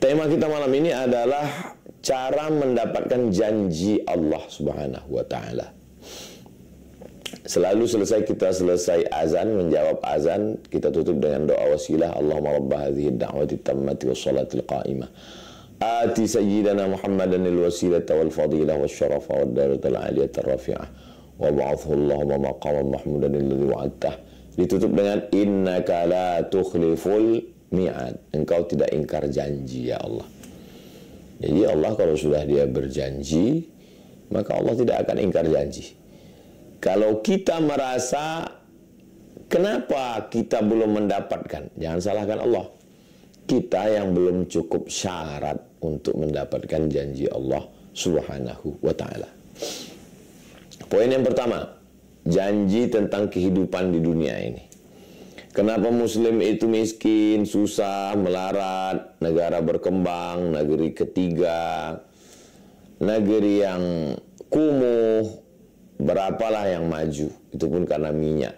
Tema kita malam ini adalah cara mendapatkan janji Allah Subhanahu wa taala. Selalu kita selesai azan, menjawab azan, kita tutup dengan doa wasilah. Allahumma rabb hadhihi ad-da'wati tammati was-salatil qa'imah. Ati sayyidana Muhammadan al-wasilata wal fadilah wasyarafa wad darajatal aliyata rafi'ah. Wa ba'athu Allahumma maqaman mahmudan alladhi wa'adtah. Ditutup dengan innaka la tukhliful mi'ad. Engkau tidak ingkar janji ya Allah. Jadi Allah kalau sudah dia berjanji, maka Allah tidak akan ingkar janji. Kalau kita merasa kenapa kita belum mendapatkan, jangan salahkan Allah. Kita yang belum cukup syarat untuk mendapatkan janji Allah Subhanahu wa ta'ala. Poin yang pertama, janji tentang kehidupan di dunia ini. Kenapa Muslim itu miskin, susah, melarat, negara berkembang, negeri ketiga, negeri yang kumuh, berapalah yang maju, itu pun karena minyak.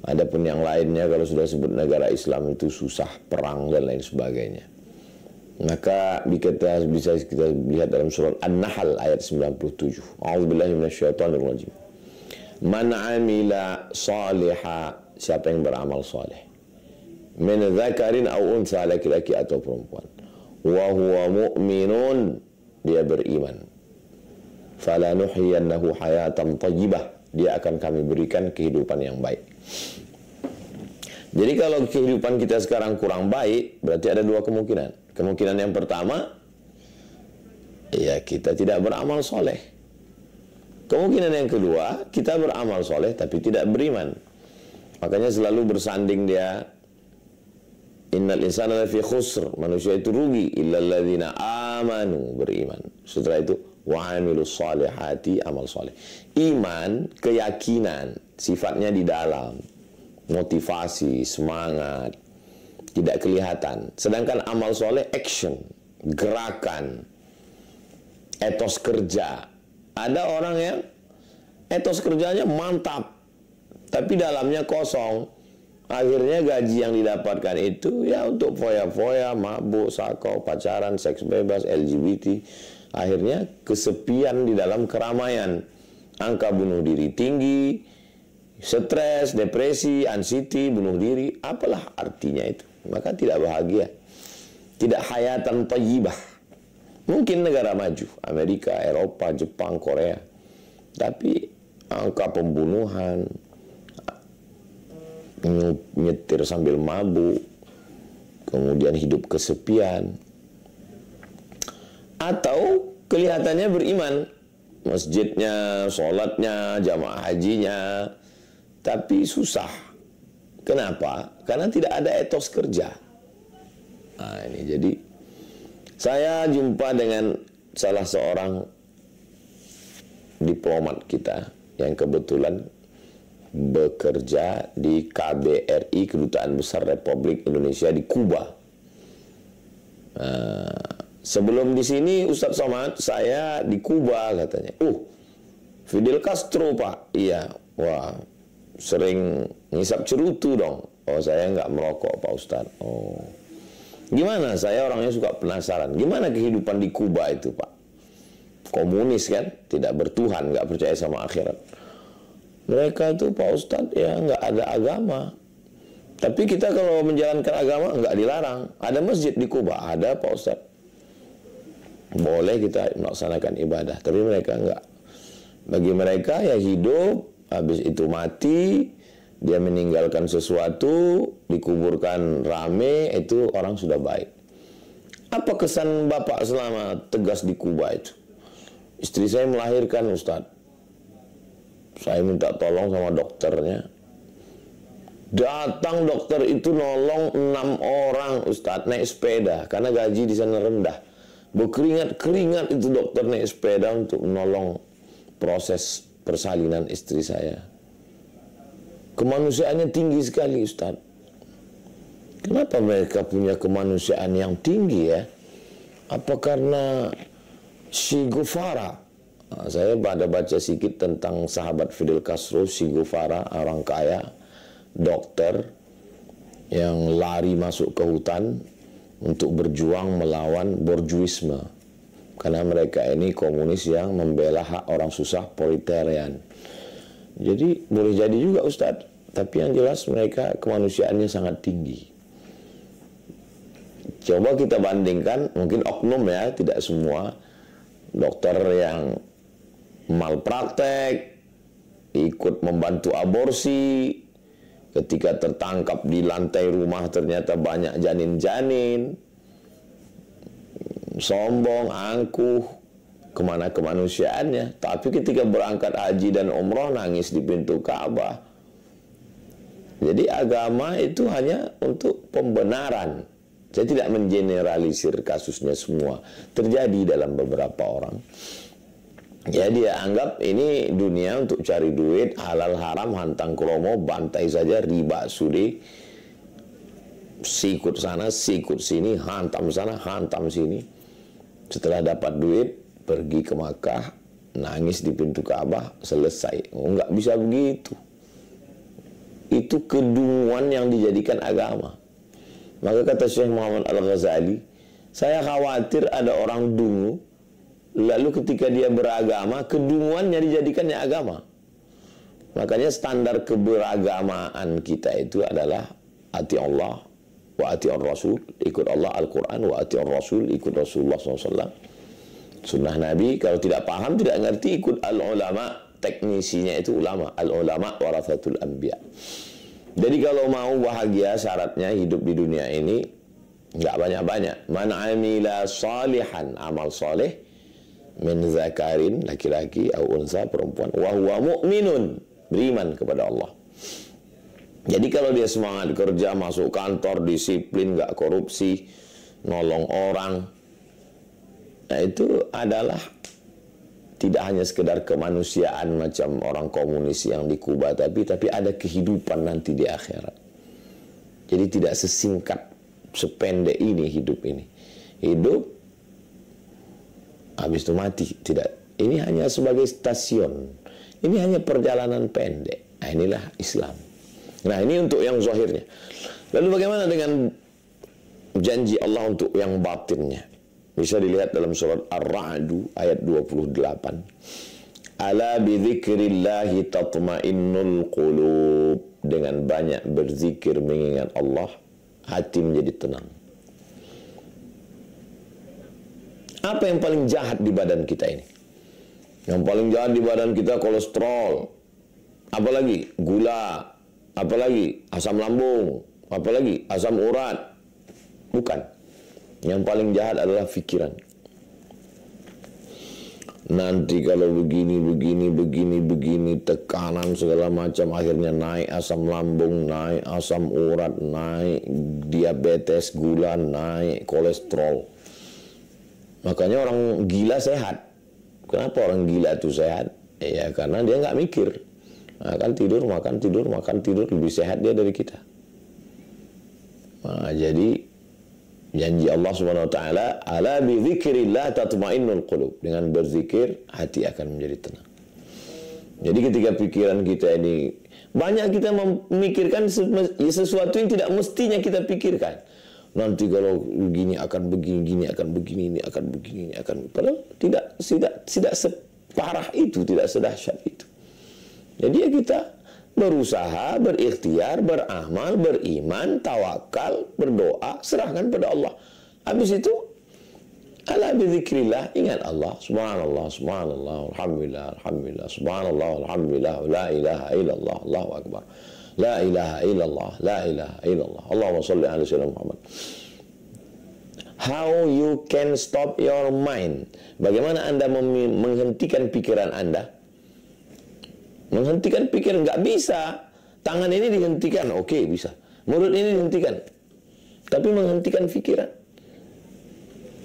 Adapun yang lainnya kalau sudah sebut negara Islam itu susah, perang dan lain sebagainya. Maka kita bisa kita lihat dalam surat An-Nahl ayat 97. A'udzubillahi minasyaitonirrajim. Man 'amila shalihan, siapa yang beramal saleh, min dzakarin aw untha, laki-laki atau perempuan, wa huwa mu'minun, dia beriman, falanuhyiyannahu hayatan thayyibah, dia akan kami berikan kehidupan yang baik. Jadi kalau kehidupan kita sekarang kurang baik, berarti ada dua kemungkinan. Kemungkinan yang pertama, ya kita tidak beramal soleh. Kemungkinan yang kedua, kita beramal soleh tapi tidak beriman. Makanya selalu bersanding dia, innal insana lafi khusr, manusia itu rugi, illal ladzina amanu, beriman. Setelah itu wa amilus solihati, amal soleh. Iman, keyakinan, sifatnya di dalam, motivasi, semangat, tidak kelihatan. Sedangkan amal soleh, action, gerakan, etos kerja. Ada orang yang etos kerjanya mantap, tapi dalamnya kosong. Akhirnya gaji yang didapatkan itu ya untuk foya-foya, mabuk, sakau, pacaran, seks bebas, LGBT. Akhirnya kesepian di dalam keramaian. Angka bunuh diri tinggi, stres, depresi, anxiety, bunuh diri. Apalah artinya itu? Maka tidak bahagia. Tidak hayatan thayyibah. Mungkin negara maju, Amerika, Eropa, Jepang, Korea. Tapi angka pembunuhan, nyetir sambil mabuk, kemudian hidup kesepian, atau kelihatannya beriman, masjidnya, sholatnya, jamaah hajinya, tapi susah. Kenapa? Karena tidak ada etos kerja. Nah ini jadi saya jumpa dengan salah seorang diplomat kita yang kebetulan bekerja di KBRI, Kedutaan Besar Republik Indonesia di Kuba. Sebelum di sini Ustadz Somad, saya di Kuba katanya. Fidel Castro Pak. Iya. Wah, sering ngisap cerutu dong. Oh, saya nggak merokok Pak Ustadz. Oh, gimana? Saya orangnya suka penasaran. Gimana kehidupan di Kuba itu Pak? Komunis kan, tidak bertuhan, nggak percaya sama akhirat. Mereka itu Pak Ustadz ya nggak ada agama. Tapi kita kalau menjalankan agama nggak dilarang. Ada masjid di Kuba, ada Pak Ustadz. Boleh kita melaksanakan ibadah, tapi mereka nggak. Bagi mereka ya hidup, habis itu mati, dia meninggalkan sesuatu, dikuburkan rame, itu orang sudah baik. Apa kesan Bapak selama tegas di Kuba itu? Istri saya melahirkan Ustadz. Saya minta tolong sama dokternya. Datang dokter itu nolong 6 orang Ustadz naik sepeda, karena gaji di sana rendah. Berkeringat-keringat itu dokter naik sepeda untuk menolong proses persalinan istri saya. Kemanusiaannya tinggi sekali Ustadz. Kenapa mereka punya kemanusiaan yang tinggi ya? Apa karena Che Guevara? Saya pada baca sedikit tentang sahabat Fidel Castro, Che Guevara, orang kaya, dokter yang lari masuk ke hutan, untuk berjuang melawan borjuisme. Karena mereka ini komunis yang membela hak orang susah, proletarian. Jadi boleh jadi juga Ustadz, tapi yang jelas mereka kemanusiaannya sangat tinggi. Coba kita bandingkan, mungkin oknum ya, tidak semua, dokter yang malpraktek, ikut membantu aborsi, ketika tertangkap di lantai rumah ternyata banyak janin-janin, sombong, angkuh, kemana kemanusiaannya. Tapi ketika berangkat haji dan umroh nangis di pintu Ka'bah. Jadi agama itu hanya untuk pembenaran. Saya tidak mengeneralisir kasusnya semua. Terjadi dalam beberapa orang. Ya dia anggap ini dunia untuk cari duit, halal haram, hantang kromo, bantai saja, riba, sudi, sikut sana, sikut sini, hantam sana, hantam sini. Setelah dapat duit, pergi ke Makkah, nangis di pintu Ka'bah, selesai. Oh, nggak bisa begitu. Itu kedunguan yang dijadikan agama. Maka kata Syekh Muhammad Al-Ghazali, saya khawatir ada orang dungu, lalu ketika dia beragama, kedunguannya dijadikannya agama. Makanya standar keberagamaan kita itu adalah ati Allah wa ati'ur Rasul, ikut Allah Al-Quran, wa ati'ur Rasul, ikut Rasulullah SAW. Sunnah Nabi, kalau tidak paham, tidak ngerti, ikut al-ulama, teknisinya itu ulama. Al-ulama warathatul anbiya. Jadi kalau mau bahagia, syaratnya hidup di dunia ini nggak banyak-banyak. Man amila salihan, amal soleh, min zakarin, laki-laki, au unsa, perempuan, wa huwa mu'minun, beriman kepada Allah. Jadi kalau dia semangat kerja, masuk kantor, disiplin, nggak korupsi, nolong orang, nah itu adalah tidak hanya sekedar kemanusiaan macam orang komunis yang di Kuba, tapi ada kehidupan nanti di akhirat. Jadi tidak sesingkat, sependek ini hidup ini. Hidup, habis itu mati. Tidak. Ini hanya sebagai stasiun. Ini hanya perjalanan pendek. Nah inilah Islam. Nah ini untuk yang zahirnya. Lalu bagaimana dengan janji Allah untuk yang batinnya? Bisa dilihat dalam surat Ar-Ra'd ayat 28. Ala bidzikrillahi tatma'innul qulub. Dengan banyak berzikir mengingat Allah, hati menjadi tenang. Apa yang paling jahat di badan kita ini? Yang paling jahat di badan kita kolesterol. Apalagi gula. Apalagi asam lambung, apalagi asam urat. Bukan. Yang paling jahat adalah pikiran. Nanti kalau begini, tekanan segala macam, akhirnya naik asam lambung, naik asam urat, naik diabetes, gula, naik kolesterol. Makanya orang gila sehat. Kenapa orang gila itu sehat? Ya karena dia nggak mikir. Makan tidur, lebih sehat dia dari kita. Nah, jadi janji Allah Subhanahu wa taala, ala bi dzikrillah tatmainnul qulub. Dengan berzikir hati akan menjadi tenang. Jadi ketika pikiran kita ini banyak, kita memikirkan sesuatu yang tidak mestinya kita pikirkan. Nanti kalau begini akan begini, gini akan begini, ini akan begini, ini akan, padahal tidak separah itu, tidak sedahsyat itu. Jadi ya kita berusaha, berikhtiar, beramal, beriman, tawakal, berdoa, serahkan pada Allah. Habis itu, ala bidzikrillah, ingat Allah, subhanallah, subhanallah, alhamdulillah, alhamdulillah, subhanallah, alhamdulillah, la ilaha illallah, Allahu akbar, la ilaha illallah, la ilaha illallah, Allahumma salli ala sayyidina Muhammad. How you can stop your mind? Bagaimana Anda menghentikan pikiran Anda? Menghentikan pikiran nggak bisa. Tangan ini dihentikan, oke, bisa. Mulut ini dihentikan, tapi menghentikan pikiran.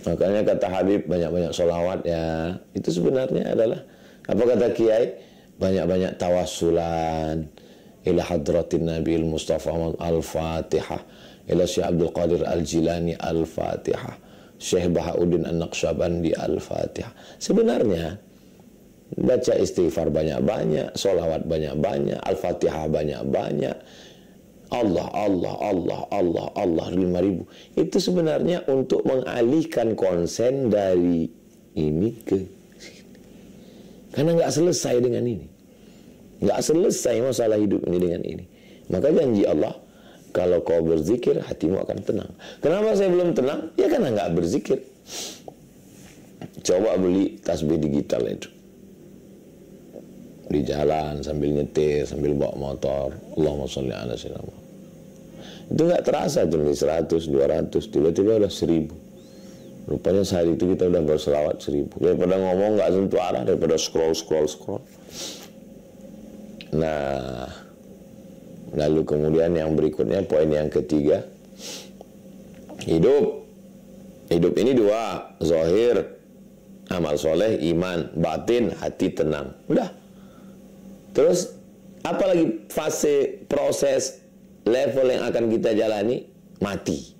Makanya kata Habib, banyak-banyak sholawat ya. Itu sebenarnya adalah, apa kata Kiai? Banyak-banyak tawassulan ila hadratin Nabi Mustafa Al-Fatihah, ila Syekh Abdul Qadir Al-Jilani Al-Fatihah, Syekh Bahauddin An-Naqsyabandi Al-Fatihah. Sebenarnya baca istighfar banyak-banyak, sholawat banyak-banyak, Al-Fatihah banyak-banyak, Allah, Allah, Allah, Allah, Allah 5.000. Itu sebenarnya untuk mengalihkan konsen dari ini ke sini. Karena nggak selesai dengan ini. Nggak selesai masalah hidup ini dengan ini. Maka janji Allah, kalau kau berzikir, hatimu akan tenang. Kenapa saya belum tenang? Ya karena nggak berzikir. Coba beli tasbih digital itu. Di jalan, sambil nyetir, sambil bawa motor. Allahumma sholli ala sayyidina. Itu nggak terasa tuh 100, 200, tiba-tiba udah 1000. Rupanya sehari itu kita udah berselawat 1000. Daripada ngomong nggak sentuh arah, daripada scroll. Nah, lalu kemudian yang berikutnya, poin yang ketiga, hidup ini dua, zahir, amal soleh, iman, batin, hati tenang. Udah. Terus apalagi fase proses level yang akan kita jalani? Mati.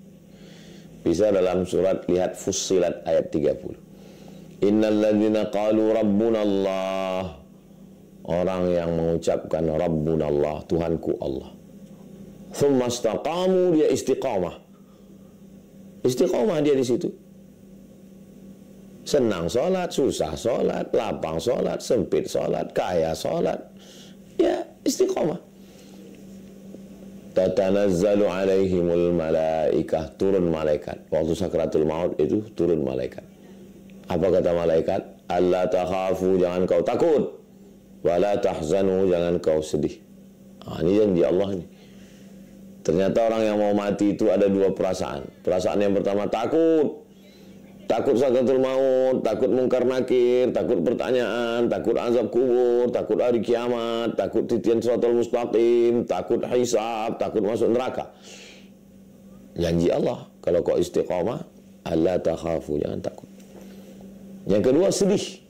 Bisa dalam surat, lihat Fussilat ayat 30. Innal ladzina qalu rabbuna Allah. Orang yang mengucapkan rabbuna Allah, Tuhanku Allah. Tsumma istaqamu, dia istiqamah. Istiqamah dia di situ. Senang sholat, susah sholat, lapang sholat, sempit sholat, kaya sholat. Ya, istiqamah. Tatanazzalu alaihimul malaikah, turun malaikat. Waktu sakratul maut itu turun malaikat. Apa kata malaikat? Alla takhafu, jangan kau takut. Wala tahzanu, jangan kau sedih. Ini janji Allah ini. Ternyata orang yang mau mati itu ada dua perasaan. Perasaan yang pertama takut. Takut sakratul maut, takut mungkar nakir, takut pertanyaan, takut azab kubur, takut hari kiamat, takut titian siratal mustaqim, takut hisab, takut masuk neraka. Janji Allah, kalau kau istiqamah, alla takhafu, jangan takut. Yang kedua, sedih.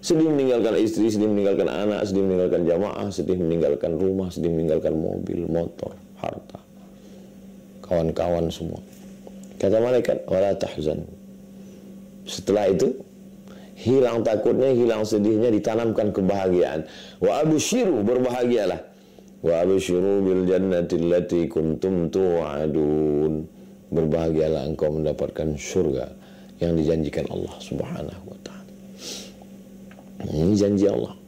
Sedih meninggalkan istri, sedih meninggalkan anak, sedih meninggalkan jamaah, sedih meninggalkan rumah, sedih meninggalkan mobil, motor, harta, kawan-kawan semua. Kata malaikat, wala tahzan. Setelah itu hilang takutnya, hilang sedihnya, ditanamkan kebahagiaan. Wa absyiru, berbahagialah. Wa absyiru bil jannati allati kuntum tu'adun. Berbahagialah engkau mendapatkan surga yang dijanjikan Allah Subhanahu wa taala. Ini janji Allah.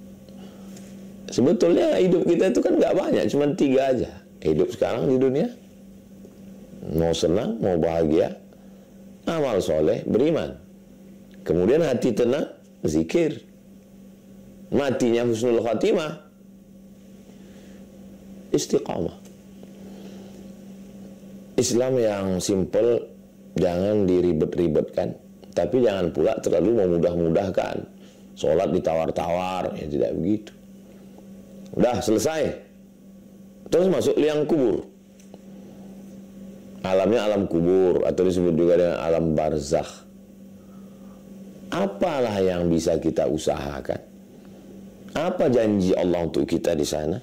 Sebetulnya hidup kita itu kan nggak banyak, cuma 3 aja. Hidup sekarang di dunia, mau senang, mau bahagia, amal soleh, beriman. Kemudian hati tenang, zikir. Matinya husnul khatimah, istiqamah. Islam yang simple, jangan diribet-ribetkan, tapi jangan pula terlalu memudah-mudahkan. Sholat ditawar-tawar, ya tidak begitu. Udah selesai, terus masuk liang kubur. Alamnya alam kubur, atau disebut juga dengan alam barzakh. Apalah yang bisa kita usahakan? Apa janji Allah untuk kita di sana?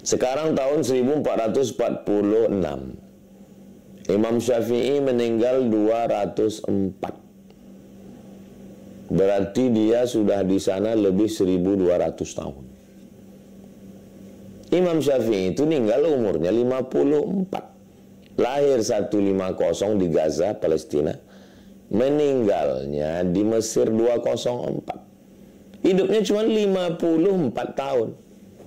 Sekarang tahun 1446. Imam Syafi'i meninggal 204. Berarti dia sudah di sana lebih 1200 tahun. Imam Syafi'i itu meninggal umurnya 54. Lahir 150 di Gaza, Palestina. Meninggalnya di Mesir 204. Hidupnya cuma 54 tahun.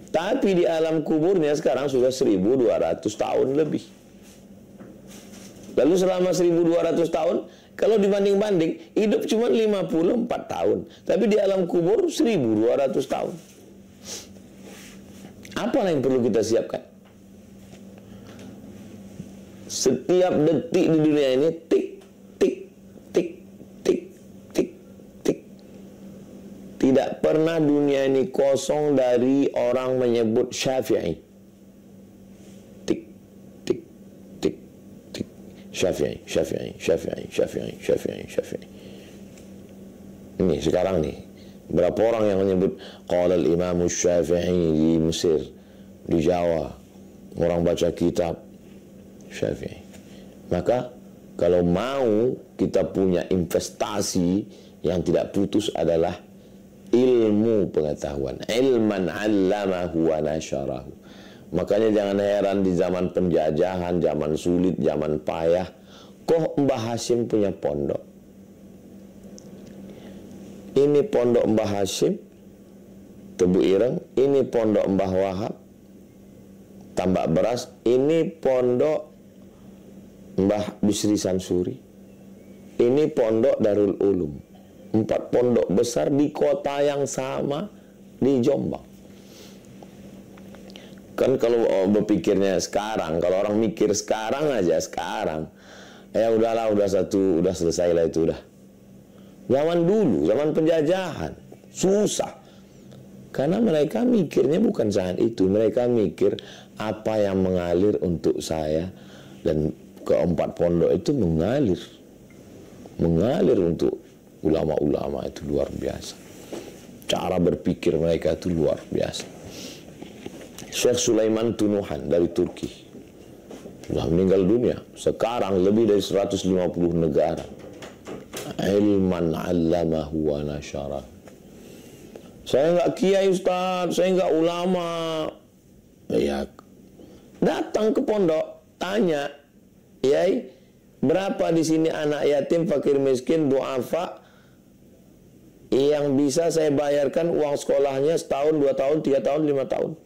Tapi di alam kuburnya sekarang sudah 1200 tahun lebih. Lalu selama 1200 tahun, kalau dibanding-banding, hidup cuma 54 tahun. Tapi di alam kubur 1200 tahun. Apa yang perlu kita siapkan? Setiap detik di dunia ini, tik, tik, tik, tik, tik, tik. Tidak pernah dunia ini kosong dari orang menyebut Syafi'i. Tik, tik, tik, tik. Syafi'i, Syafi'i, Syafi'i, Syafi'i, Syafi'i, Syafi'i. Ini sekarang nih, berapa orang yang menyebut qala al-Imam Syafi'i di Mesir, di Jawa, orang baca kitab Syafi'i. Maka kalau mau kita punya investasi yang tidak putus adalah ilmu pengetahuan. Ilman 'allamahu wa nasyarahu. Makanya jangan heran di zaman penjajahan, zaman sulit, zaman payah, kok Mbah Hashim punya pondok. Ini pondok Mbah Hashim, Tebu Ireng. Ini pondok Mbah Wahab, Tambak Beras. Ini pondok Mbah Bisri Sansuri. Ini pondok Darul Ulum. 4 pondok besar di kota yang sama di Jombang. Kan kalau berpikirnya sekarang, kalau orang mikir sekarang aja, sekarang, ya udahlah, udah selesai lah itu udah. Zaman dulu, zaman penjajahan, susah. Karena mereka mikirnya bukan saat itu, mereka mikir apa yang mengalir untuk saya, dan ke-4 pondok itu mengalir untuk ulama-ulama itu luar biasa. Cara berpikir mereka itu luar biasa. Syekh Sulaiman Tunuhan dari Turki sudah meninggal dunia. Sekarang lebih dari 150 negara. Ilman 'allamahu wa nasyara. Saya enggak kiai Ustaz, saya enggak ulama. Ya, datang ke pondok, tanya, "Yai, berapa di sini anak yatim, fakir miskin, duafa yang bisa saya bayarkan uang sekolahnya setahun, 2 tahun, 3 tahun, 5 tahun?"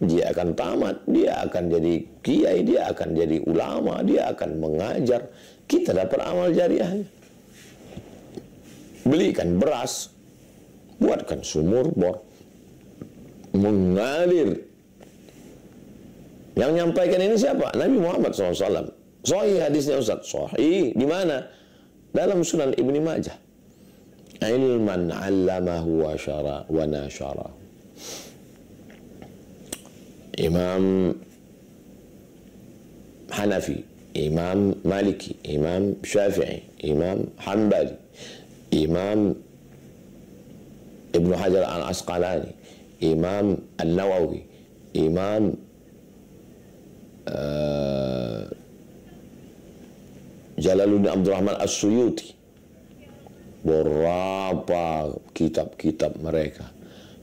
Dia akan tamat, dia akan jadi kiai, dia akan jadi ulama, dia akan mengajar. Kita dapat amal jariahnya. Belikan beras, buatkan sumur bor, mengalir. Yang nyampaikan ini siapa? Nabi Muhammad SAW. Sahih hadisnya Ustaz. Sahih. Di mana? Dalam Sunan Ibni Majah. Ilman 'allamahu wa nasyara. Imam Hanafi, Imam Maliki, Imam Syafi'i, Imam Hanbali, Imam Ibnu Hajar Al-Asqalani, Imam An-Nawawi, Imam Jalaluddin Abdurrahman As-Suyuti. Berapa kitab-kitab mereka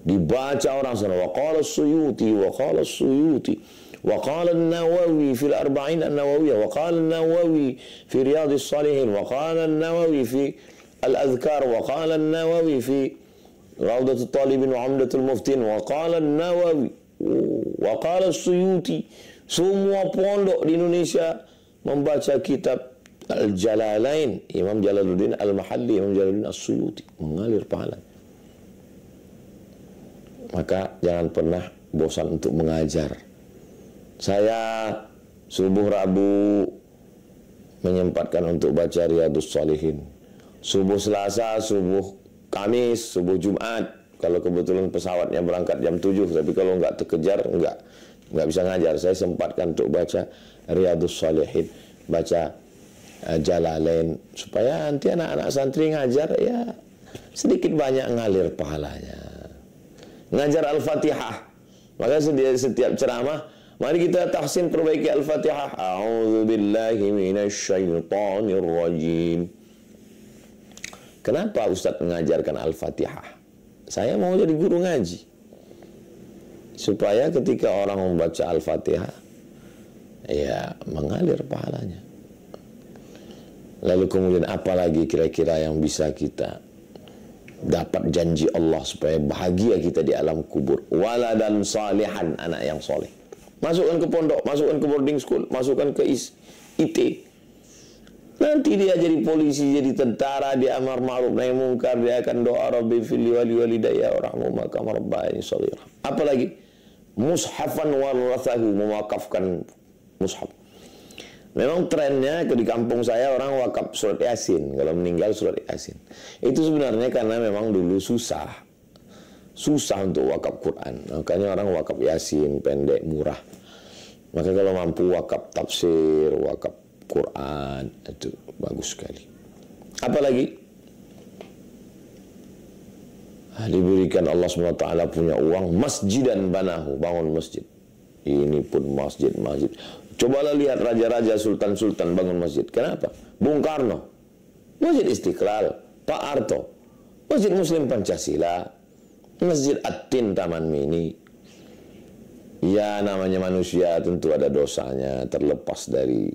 dibaca orang sana. Wa qala As-Suyuti, wa qala As-Suyuti, wa qala An-Nawawi fil Arba'in An-Nawawiyah, wa qala An-Nawawi fi Riyadhis Shalihin, wa qala An-Nawawi fi Al-Adhkar, wa qala An-Nawawi fi Rawdatul Talibin wa Umdatul Muftin, wa qala An-Nawawi, wa qala As-Suyuti. Semua pondok di Indonesia membaca kitab Al-Jalalain, Imam Jalaluddin Al-Mahalli, Imam Jalaluddin As-Suyuti, mengalir pahala. Maka jangan pernah bosan untuk mengajar. Saya subuh Rabu menyempatkan untuk baca Riyadhus Shalihin. Subuh Selasa, subuh Kamis, subuh Jumat. Kalau kebetulan pesawatnya berangkat jam 7, tapi kalau nggak terkejar, nggak bisa ngajar. Saya sempatkan untuk baca Riyadhus Shalihin, baca Jalalain, supaya nanti anak-anak santri ngajar ya sedikit banyak ngalir pahalanya. Ngajar Al-Fatihah. Maka setiap ceramah, mari kita tahsin perbaiki Al-Fatihah. A'udzubillahi minasyaitonir rajim. Kenapa Ustaz mengajarkan Al-Fatihah? Saya mau jadi guru ngaji, supaya ketika orang membaca Al-Fatihah, ya mengalir pahalanya. Lalu kemudian apa lagi kira-kira yang bisa kita dapat janji Allah supaya bahagia kita di alam kubur? Waladan salihan, anak yang soleh. Masukkan ke pondok, masukkan ke boarding school, masukkan ke IT. Nanti dia jadi polisi, jadi tentara, dia amar ma'ruf nahi munkar, dia akan doa Rabbi fili wali walidayya warahmuma kama rabbayani shaghira. Apalagi mushafan warathahu, mewakafkan mushaf. Memang trennya di kampung saya orang wakaf surat Yasin, kalau meninggal surat Yasin. Itu sebenarnya karena memang dulu susah untuk wakaf Quran. Makanya orang wakaf Yasin, pendek, murah. Maka kalau mampu wakaf tafsir, wakaf Quran, itu bagus sekali. Apalagi diberikan Allah SWT punya uang, masjidan banahu, bangun masjid. Ini pun masjid. Cobalah lihat raja-raja, sultan-sultan bangun masjid. Kenapa? Bung Karno, Masjid Istiqlal. Pak Harto, Masjid Muslim Pancasila. Masjid At-Tin Taman Mini. Ya namanya manusia tentu ada dosanya, terlepas dari.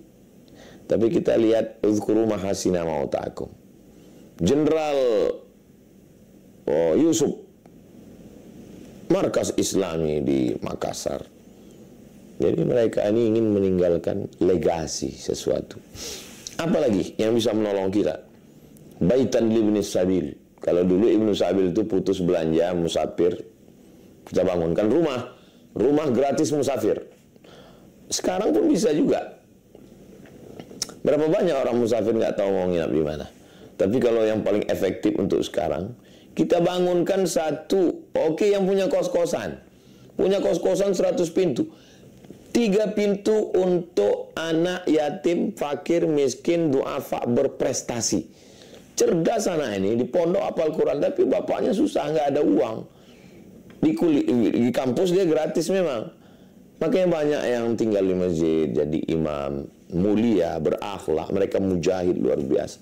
Tapi kita lihat uzkuru mahasina mautakum. Jenderal Yusuf, markas Islami di Makassar. Jadi mereka ini ingin meninggalkan legasi sesuatu. Apalagi yang bisa menolong kita? Baitan libni sabil. Kalau dulu Ibnu Sabil itu putus belanja, musafir, kita bangunkan rumah. Rumah gratis musafir. Sekarang pun bisa juga. Berapa banyak orang musafir nggak tahu mau nginap di mana. Tapi kalau yang paling efektif untuk sekarang, kita bangunkan satu. Oke, yang punya kos-kosan. Punya kos-kosan 100 pintu. 3 pintu untuk anak yatim, fakir, miskin, duafa, berprestasi. Cerdas anak ini, di pondok hafal Quran, tapi bapaknya susah, nggak ada uang. Di kampus dia gratis memang. Makanya banyak yang tinggal di masjid, jadi imam, mulia, berakhlak, mereka mujahid luar biasa.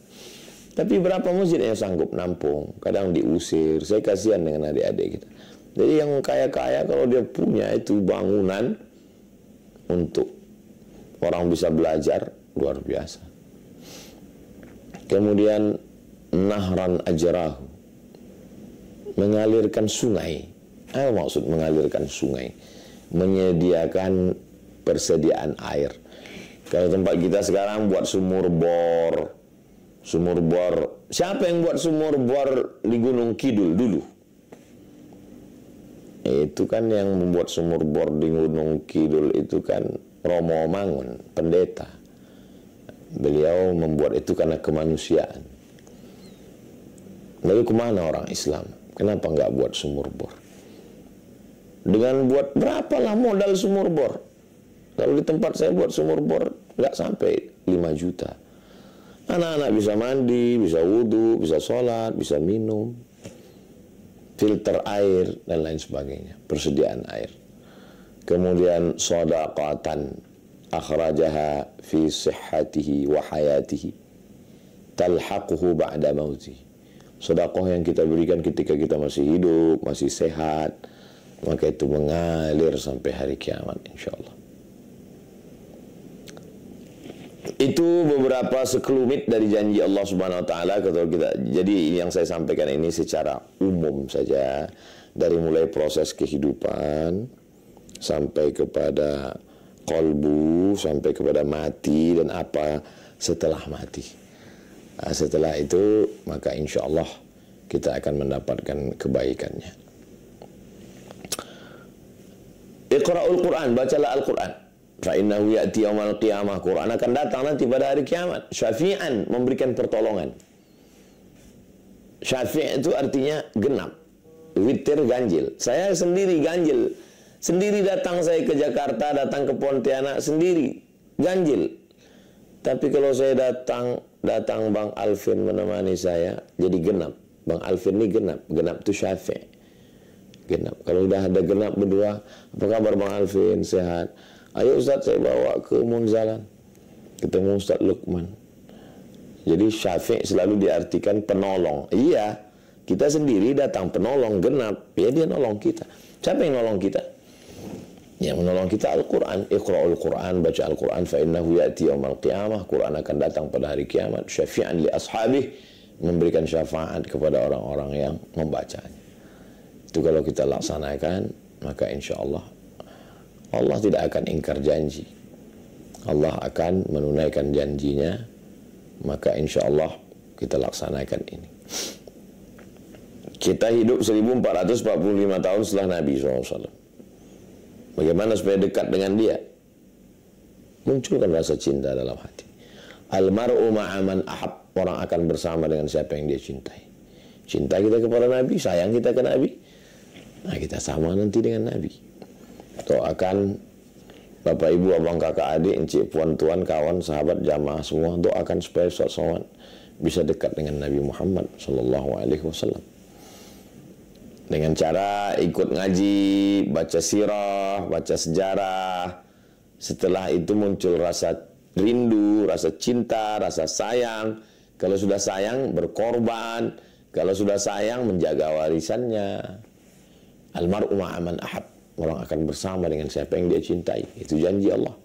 Tapi berapa masjid yang sanggup nampung? Kadang diusir, saya kasihan dengan adik-adik kita. Jadi yang kaya-kaya kalau dia punya itu bangunan untuk orang bisa belajar, luar biasa. Kemudian nahran ajrahu, mengalirkan sungai. Apa maksud mengalirkan sungai? Menyediakan persediaan air. Kalau tempat kita sekarang buat sumur bor. Sumur bor. Siapa yang buat sumur bor di Gunung Kidul dulu? Itu kan yang membuat sumur bor di Gunung Kidul itu kan Romo Mangun, pendeta. Beliau membuat itu karena kemanusiaan. Lalu kemana orang Islam? Kenapa nggak buat sumur bor? Dengan buat berapalah modal sumur bor? Kalau di tempat saya buat sumur bor nggak sampai 5 juta. Anak-anak bisa mandi, bisa wudhu, bisa sholat, bisa minum, filter air dan lain sebagainya, persediaan air. Kemudian shadaqatan akhrajaha fi sihhatihi wa hayatihi talhaquhu ba'da mauti. Sedekah yang kita berikan ketika kita masih hidup, masih sehat, maka itu mengalir sampai hari kiamat insyaallah. Itu beberapa sekelumit dari janji Allah Subhanahu wa taala kalau kita. Jadi yang saya sampaikan ini secara umum saja, dari mulai proses kehidupan sampai kepada qalbu, sampai kepada mati dan apa setelah mati. Nah, setelah itu maka insya Allah kita akan mendapatkan kebaikannya. Iqra'ul Quran, bacalah Al-Quran. Fa innahu ya'ti yaumal qiyamah. Quran akan datang nanti pada hari kiamat. Syafi'an, memberikan pertolongan. Syafi' itu artinya genap. Witir ganjil. Saya sendiri ganjil. Sendiri datang saya ke Jakarta, datang ke Pontianak sendiri ganjil. Tapi kalau saya datang Bang Alvin menemani saya, jadi genap. Bang Alvin ini genap. Genap itu Syafi'. Genap. Kalau udah ada genap berdua, apa kabar Bang Alvin? Sehat? Ayo Ustaz, saya bawa ke Munzalan. Ketemu Ustaz Lukman. Jadi Syafi' selalu diartikan penolong. Iya, kita sendiri datang penolong genap. Ya dia nolong kita. Siapa yang nolong kita? Yang menolong kita Al-Quran. Iqra'ul Quran, baca Al-Quran. Fa innahu ya'ti yaumal qiyamah. Quran akan datang pada hari kiamat. Syafi'an li ashabih, memberikan syafaat kepada orang-orang yang membacanya. Itu kalau kita laksanakan, maka insya Allah Allah tidak akan ingkar janji. Allah akan menunaikan janjinya. Maka insya Allah kita laksanakan ini. Kita hidup 1445 tahun setelah Nabi SAW. Bagaimana supaya dekat dengan dia? Munculkan rasa cinta dalam hati. Almar'u ma'aman ahab. Orang akan bersama dengan siapa yang dia cintai. Cinta kita kepada Nabi, sayang kita ke Nabi. Nah kita sama nanti dengan Nabi. Doakan Bapak Ibu, abang kakak adik, encik puan tuan, kawan, sahabat, jamaah semua, doakan supaya Ustaz Somad bisa dekat dengan Nabi Muhammad SAW. Dengan cara ikut ngaji, baca sirah, baca sejarah. Setelah itu muncul rasa rindu, rasa cinta, rasa sayang. Kalau sudah sayang, berkorban. Kalau sudah sayang, menjaga warisannya. Almar'u ma'aman ahab. orang akan bersama dengan siapa yang dia cintai. Itu janji Allah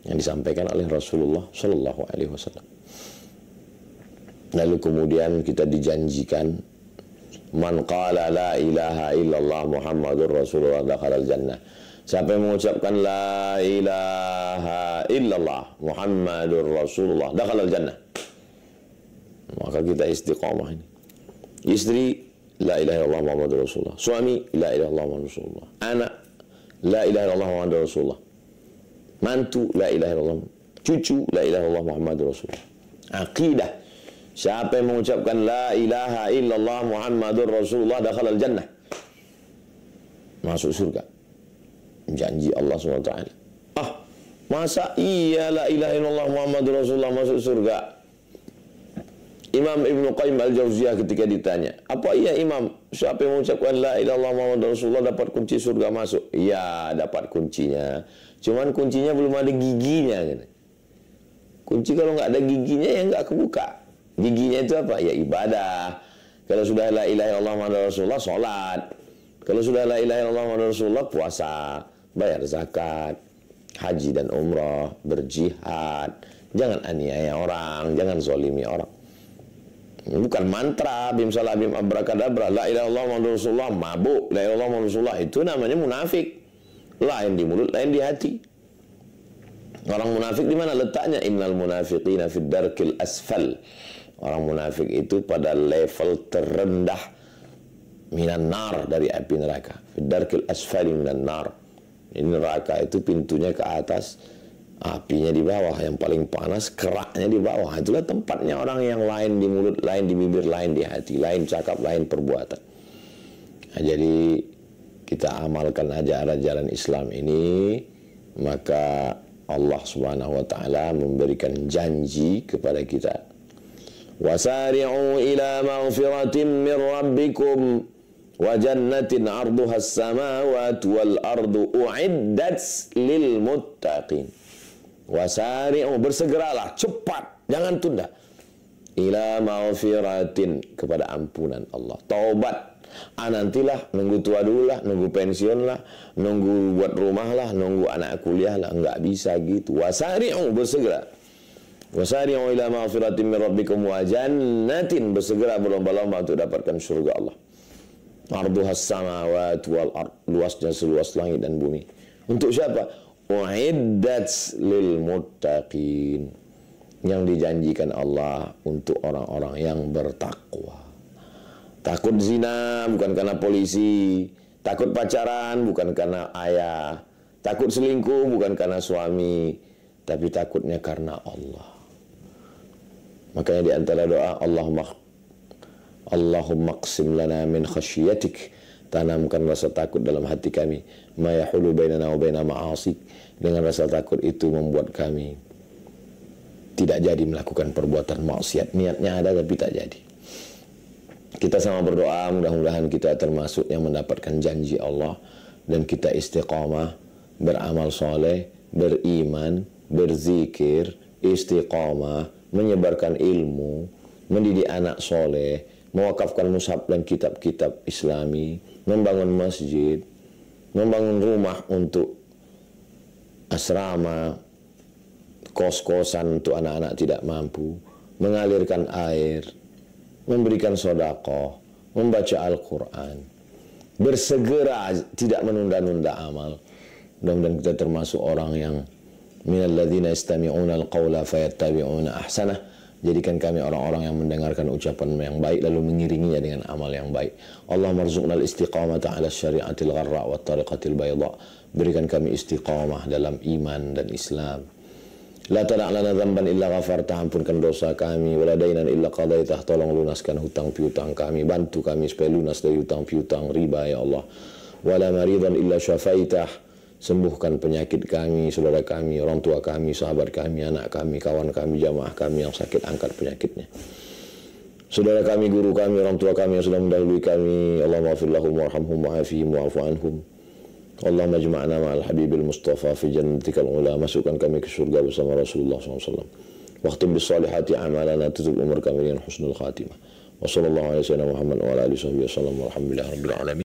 yang disampaikan oleh Rasulullah Shallallahu Alaihi Wasallam. Lalu kemudian kita dijanjikan, man qala la ilaha illallah Muhammadur Rasulullah dakhalal jannah. Siapa yang mengucapkan la ilaha illallah Muhammadur Rasulullah dakhalal jannah, maka kita istiqamah ini. Istri, la ilaha illallah Muhammadur Rasulullah. Suami, la ilaha illallah Muhammadur Rasulullah. Anak, la ilaha illallah Muhammadur Rasulullah. Mantu, la ilaha illallah. Cucu, la ilaha illallah Muhammadur Rasulullah. Aqidah, siapa yang mengucapkan la ilaha illallah Muhammadur Rasulullah dakhalal jannah, masuk surga. Janji Allah SWT. Masa iya la ilaha illallah Muhammadur Rasulullah masuk surga? Imam Ibnu Qayyim Al-Jauziyah ketika ditanya, apa iya Imam, siapa yang mengucapkan la ilaha illallah Muhammadur Rasulullah dapat kunci surga masuk? Ya, dapat kuncinya. Cuman kuncinya belum ada giginya. Kunci kalau nggak ada giginya ya nggak kebuka. Giginya itu apa? Ya ibadah. Kalau sudah la ilaha illallah Muhammadur Rasulullah, sholat. Kalau sudah la ilaha illallah Muhammadur Rasulullah, puasa, bayar zakat, haji dan umrah, berjihad. Jangan aniaya orang, jangan zalimi orang. Bukan mantra, bim salah bim abrakadabra, la ilaha illallah Muhammadur Rasulullah, mabuk, la ilaha illallah Muhammadur Rasulullah, itu namanya munafik. Lain di mulut, lain di hati. Orang munafik di mana letaknya? Innal munafiqina fid darkil asfal. Orang munafik itu pada level terendah minan nar, dari api neraka. Fid darkil asfali minan nar. Ini neraka itu pintunya ke atas, apinya di bawah, yang paling panas keraknya di bawah. Itulah tempatnya orang yang lain di mulut, lain di bibir, lain di hati, lain cakap, lain perbuatan. Nah, jadi kita amalkan ajaran Islam ini, maka Allah Subhanahu wa taala memberikan janji kepada kita. Wasari'u ila maghfiratin min rabbikum wa jannatin 'arduha as-samawati wal ardu u'iddat lil muttaqin. Wasari'u, bersegeralah, cepat, jangan tunda. Ila maghfiratin, kepada ampunan Allah. Taubat. Nantilah, nunggu tua dulu lah, nunggu pensiun lah, nunggu buat rumah lah, nunggu anak kuliah lah. Enggak bisa gitu. Wasari'u, bersegera. Wasari'u ila maghfiratin min rabbikum wa jannatin, bersegera berlomba-lomba untuk dapatkan surga Allah. Arduhas samawati wal ard, luasnya seluas langit dan bumi. Untuk siapa? U'iddat lil muttaqin, yang dijanjikan Allah untuk orang-orang yang bertakwa. Takut zina bukan karena polisi, takut pacaran bukan karena ayah, takut selingkuh bukan karena suami, tapi takutnya karena Allah. Makanya di antara doa, Allahumma qsim lana min khasyiatik, tanamkan rasa takut dalam hati kami, ma yahulu bainana wa baina ma'asik. Dengan rasa takut itu membuat kami tidak jadi melakukan perbuatan maksiat. Niatnya ada tapi tak jadi. Kita sama berdoa, mudah-mudahan kita termasuk yang mendapatkan janji Allah, dan kita istiqamah, beramal soleh, beriman, berzikir, istiqamah, menyebarkan ilmu, mendidik anak soleh, mewakafkan mushaf dan kitab-kitab Islami, membangun masjid, membangun rumah untuk asrama, kos-kosan untuk anak-anak tidak mampu, mengalirkan air, memberikan sedekah, membaca Al-Quran, bersegera, tidak menunda-nunda amal. Mudah-mudahan kita termasuk orang yang minal ladzina yastami'una al-qawla fayattabi'una ahsanah. Jadikan kami orang-orang yang mendengarkan ucapan yang baik lalu mengiringinya dengan amal yang baik. Allahumma rzuqna al-istiqamata 'ala syari'atil gharra wa tariqatil bayda. Berikan kami istiqamah dalam iman dan Islam. La tada' lana dzamban illa ghafartah, ampunkan dosa kami, wala dainan illa qadaitah, tolong lunaskan hutang piutang kami, bantu kami supaya lunas dari hutang piutang riba ya Allah. Wala maridan illa syafaitah, sembuhkan penyakit kami, saudara kami, orang tua kami, sahabat kami, anak kami, kawan kami, jamaah kami yang sakit, angkat penyakitnya. Saudara kami, guru kami, orang tua kami yang sudah mendahului kami, Allahumma ighfir lahum warhamhum wa'afihim wa'fu anhum. Allahumma jma'na ma'al habibil mustafa fi jannatikal ula, masukkan kami ke surga bersama Rasulullah SAW. Waqtim bis salihati amalana, tutup umur kami dengan husnul khatimah. Wa sallallahu alaihi wa sallam Muhammad wa ala alihi wa sallam, walhamdulillahi rabbil alamin.